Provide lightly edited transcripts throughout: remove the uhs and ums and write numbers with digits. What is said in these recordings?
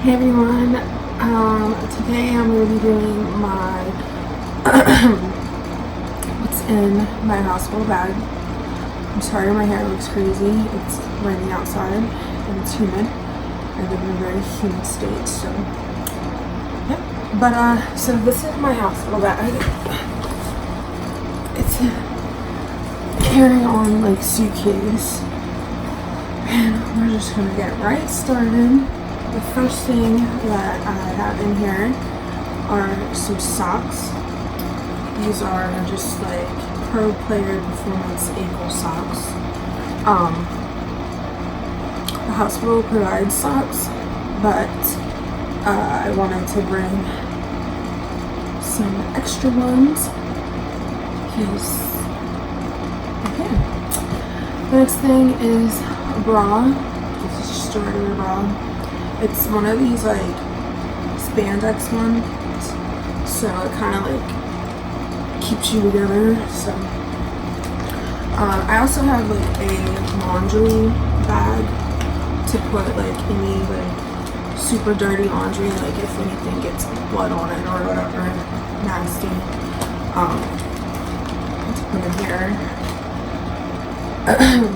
Hey everyone, today I'm going to be doing my what's in my hospital bag. I'm sorry my hair looks crazy, it's raining outside and it's humid. I live in a very humid state, so yeah. But so this is my hospital bag. It's a carry-on like suitcase, and we're just going to get right started. The first thing that I have in here are some socks. These are just like Pro Player Performance ankle socks. The hospital provides socks, but I wanted to bring some extra ones because the next thing is a bra. This is just a regular bra. It's one of these like spandex ones, so it kind of like keeps you together. So I also have like a laundry bag to put like any like super dirty laundry, like if anything gets blood on it or whatever nasty, to put in here.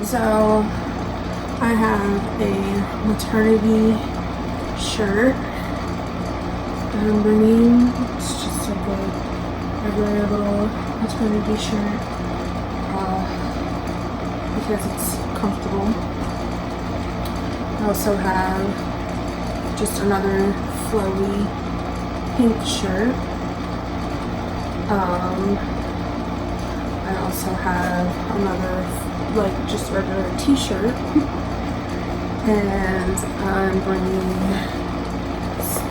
So I have a maternity shirt that I'm bringing. It's just like a regular little maternity shirt because it's comfortable. I also have just another flowy pink shirt. I also have another like just regular t-shirt. And I'm bringing,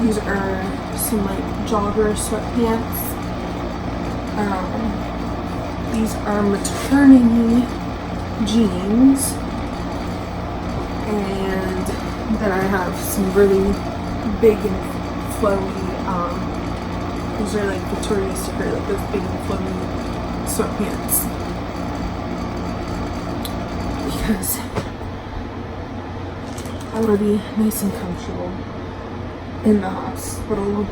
these are some like jogger sweatpants. These are maternity jeans. And then I have some really big and flowy, these are like Victoria's Secret, like those big and flowy sweatpants. Because I want to be nice and comfortable in the hospital.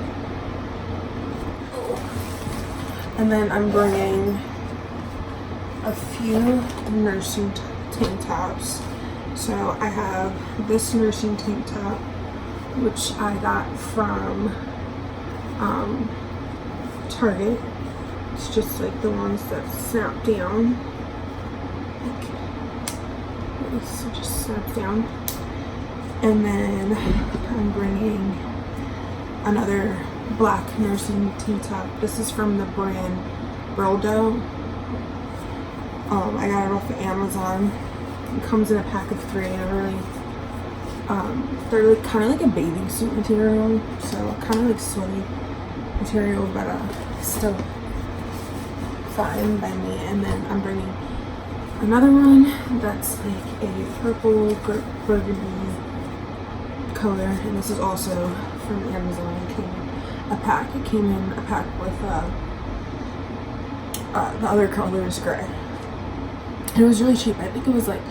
And then I'm bringing a few nursing tank tops. So I have this nursing tank top, which I got from Target. It's just like the ones that snap down. So just snap down. And then I'm bringing another black nursing tank top. This is from the brand Brildo. I got it off of Amazon. It comes in a pack of 3. They're like kind of like a bathing suit material, so kind of like sweaty material, but still fine by me. And then I'm bringing another one that's like a purple burgundy color, and this is also from Amazon. It came in a pack with the other color is gray. It was really cheap. I think it was like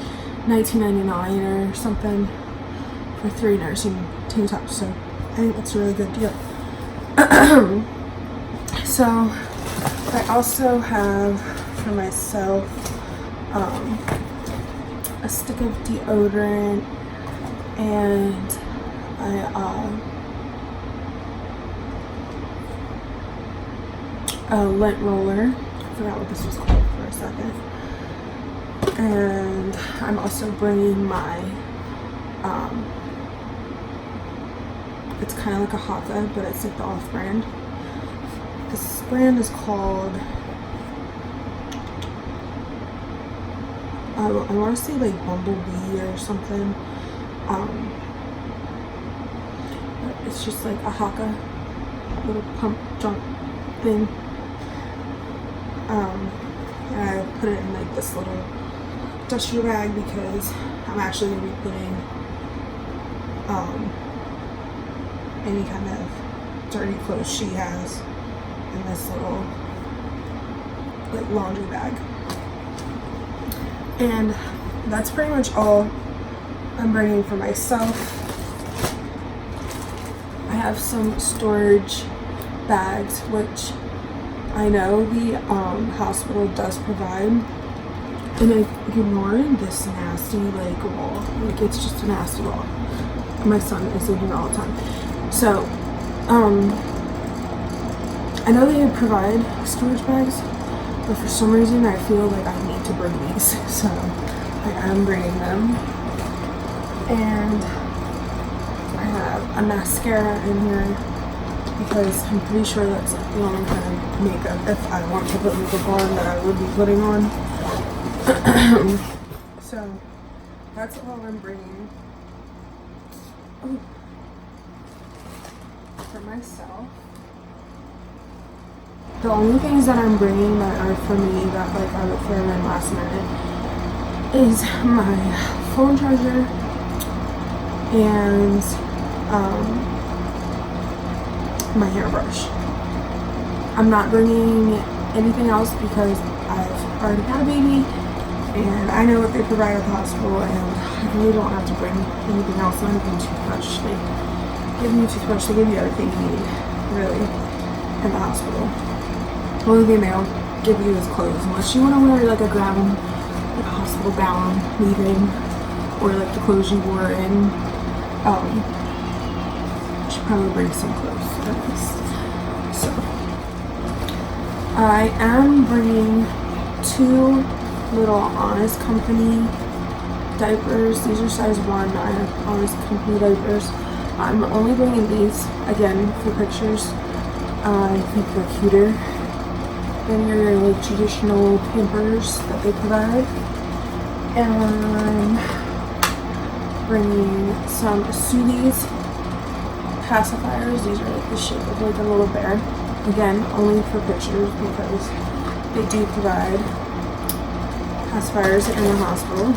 $19.99 or something for 3 nursing tank tops, so I think that's a really good deal. So I also have for myself a stick of deodorant and a lint roller. I forgot what this was called for a second. And I'm also bringing my it's kind of like a Haka, but it's like the off-brand. This brand is called I want to say like Bumblebee or something. It's just like a Haka little pump jump thing. And I put it in like this little duster bag because I'm actually going to be putting any kind of dirty clothes she has in this little like laundry bag. And that's pretty much all I'm bringing for myself. have some storage bags, which I know the hospital does provide. And I ignore this nasty like wall. Like it's just a nasty wall. My son is in here all the time. So, I know they provide storage bags, but for some reason I feel like I need to bring these. So I am bringing them. And I have a mascara in here because I'm pretty sure that's like the only kind of makeup, if I want to put makeup on, that I would be putting on. So that's all I'm bringing. Ooh. For myself. The only things that I'm bringing that are for me that like I would throw in last minute is my phone charger and my hairbrush. I'm not bringing anything else because I've already had a baby and I know what they provide at the hospital, and I really don't have to bring anything else. Not even toothbrush. They give you a toothbrush, they give you everything you need, really, in the hospital. The only thing they don't give you is clothes, unless you want to wear like a gown, like a hospital gown, leaving, or like the clothes you wore in. I should probably bring some clothes at least. So I am bringing 2 little Honest Company diapers. These are size 1. I have Honest Company diapers. I'm only bringing these again for pictures. I think they're cuter than your like traditional Pampers that they provide. And I'm bringing some Soothies pacifiers. These are like the shape of like a little bear. Again, only for pictures because they do provide pacifiers in the hospital.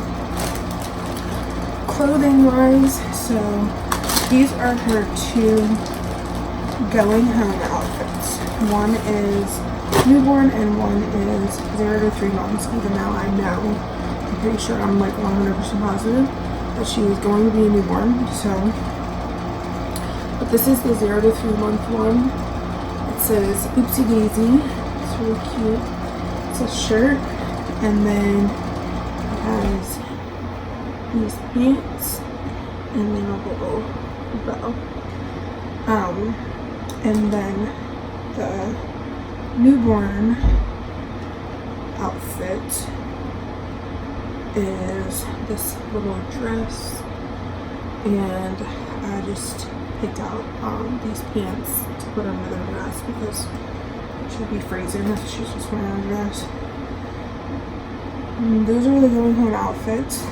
Clothing wise, so these are her 2 going home outfits. One is newborn and one is 0 to 3 months, even though I know, I'm pretty sure, I'm like 100% positive that she is going to be a newborn. So, but this is the 0 to 3 month one. It says Oopsie Daisy. It's really cute. It's a shirt, and then it has these pants and then a little bow. And then the newborn outfit is this little dress, and I just picked out these pants to put under the dress because she'll be freezing if she's just wearing a dress. Those are the going home outfits.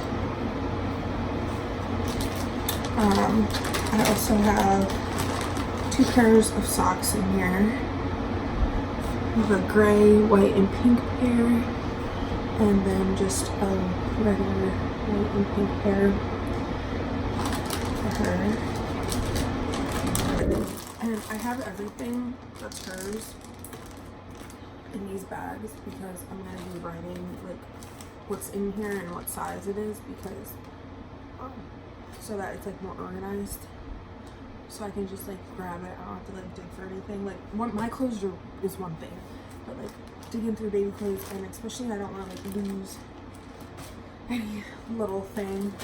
I also have 2 pairs of socks in here. I have a gray, white, and pink pair, and then just a regular white and pink pair for her. And I have everything that's hers in these bags because I'm going to be writing like what's in here and what size it is, because so that it's like more organized, so I can just like grab it. I don't have to like dig for anything. Like my clothes is one thing, but like digging through baby clothes, and especially I don't want to like lose any little thing.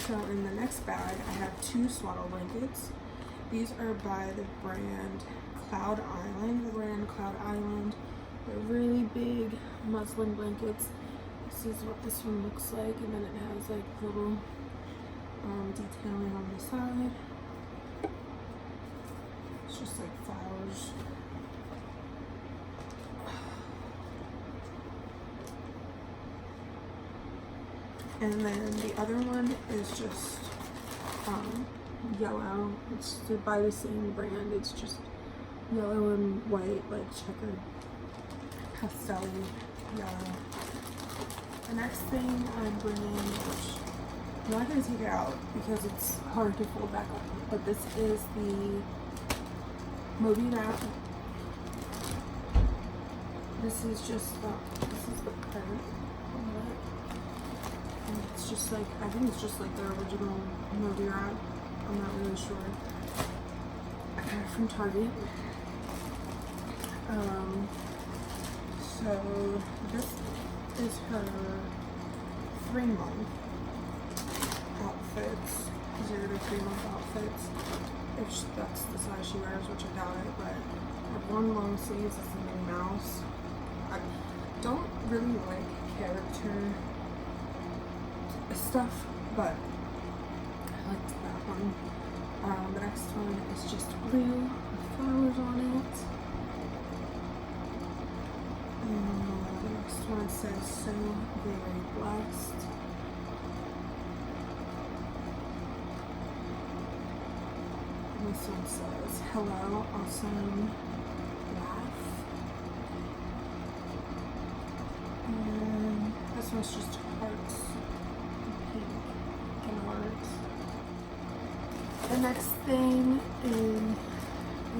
So in the next bag I have 2 swaddle blankets. These are by the brand Cloud Island. They're really big muslin blankets. This is what this one looks like, and then it has like little detailing on the side. It's just like flowers. And then the other one is just yellow. It's by the same brand. It's just yellow and white, like checkered pastel yellow. The next thing I'm bringing, which I'm not going to take it out because it's hard to fold back up, but this is the Moby Wrap. This is just the print on it. And it's just like, I think it's just like the original Moby Wrap. I'm not really sure. I got it from Target. So this is her 3-month outfits, 0 to 3-month outfits. If that's the size she wears, which I doubt it, but I have one long sleeves. It's a Minnie Mouse. I don't really like character stuff, but I liked that one. The next one is just blue with flowers on it. And the next one says "So Very Blessed." And this one says "Hello, Awesome Laugh." And this one's just hearts, pink and hearts. The next thing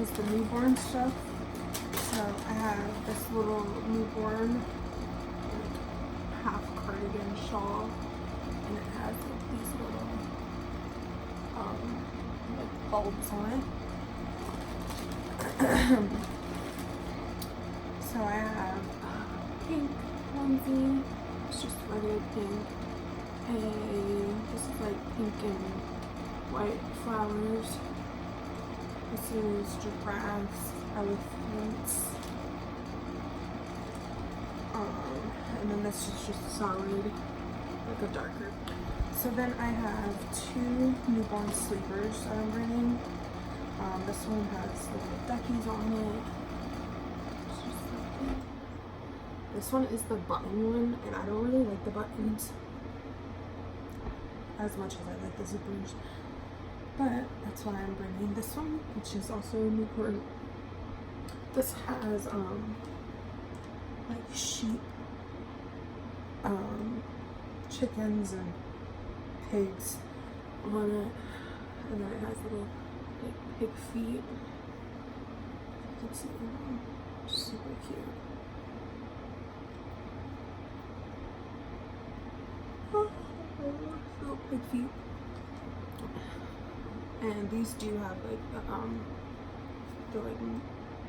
is the newborn stuff. So I have this little newborn half cardigan shawl, and it has like these little like bulbs on it. So I have a pink onesie. It's just regular pink. This is like pink and white flowers. This is giraffes, elephants. And then this is just solid, like a darker. So then I have 2 newborn sleepers that I'm bringing. This one has little duckies on it. It's just like that. This one is the button one, and I don't really like the buttons as much as I like the zippers. But that's why I'm bringing this one, which is also a newborn. This has like sheep, chickens and pigs on it, and then it has little like pig feet. You can see them, super cute. Little pig feet. And these do have like the like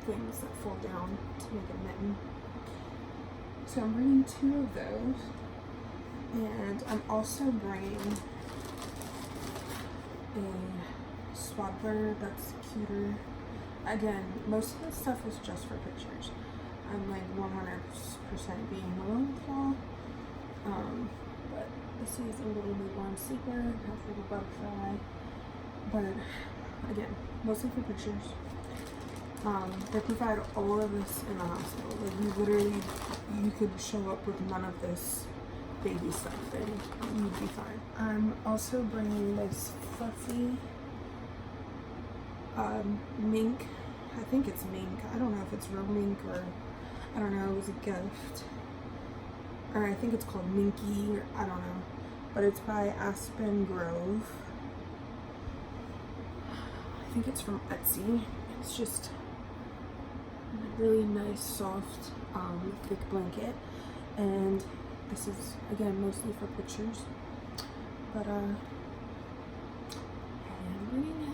things that fall down to make a mitten. So I'm bringing 2 of those, and I'm also bringing a swaddler that's cuter. Again, most of this stuff is just for pictures. I'm like 100% being Ravenclaw. But this is a little newborn sleeper. It has a little butterfly. But again, mostly for pictures. They provide all of this in the hospital. Like you could show up with none of this baby stuff and you'd be fine. I'm also bringing this fluffy mink. I think it's mink. I don't know if it's real mink or I don't know. It was a gift. Or I think it's called Minky, or I don't know. But it's by Aspen Grove. I think it's from Etsy. It's just a really nice, soft, thick blanket. And this is, again, mostly for pictures. But, I'm bringing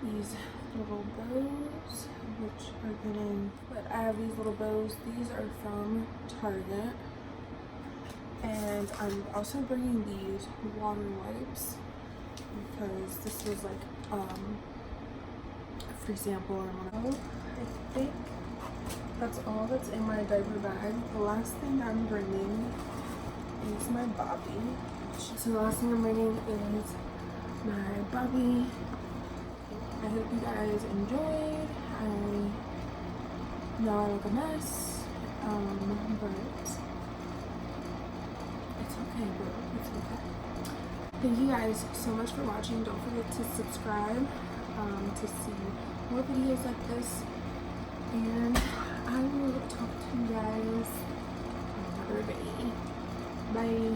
these little bows, which are getting, but I have these little bows. These are from Target. And I'm also bringing these water wipes because this was like a free sample on one of them. I think that's all that's in my diaper bag. The last thing I'm bringing is my Bobby. So the last thing I'm bringing is my Bobby. I hope you guys enjoyed. I know I look a mess, but it's okay, bro. It's okay. Thank you guys so much for watching. Don't forget to subscribe to see more videos like this. And I will talk to you guys another day. Bye.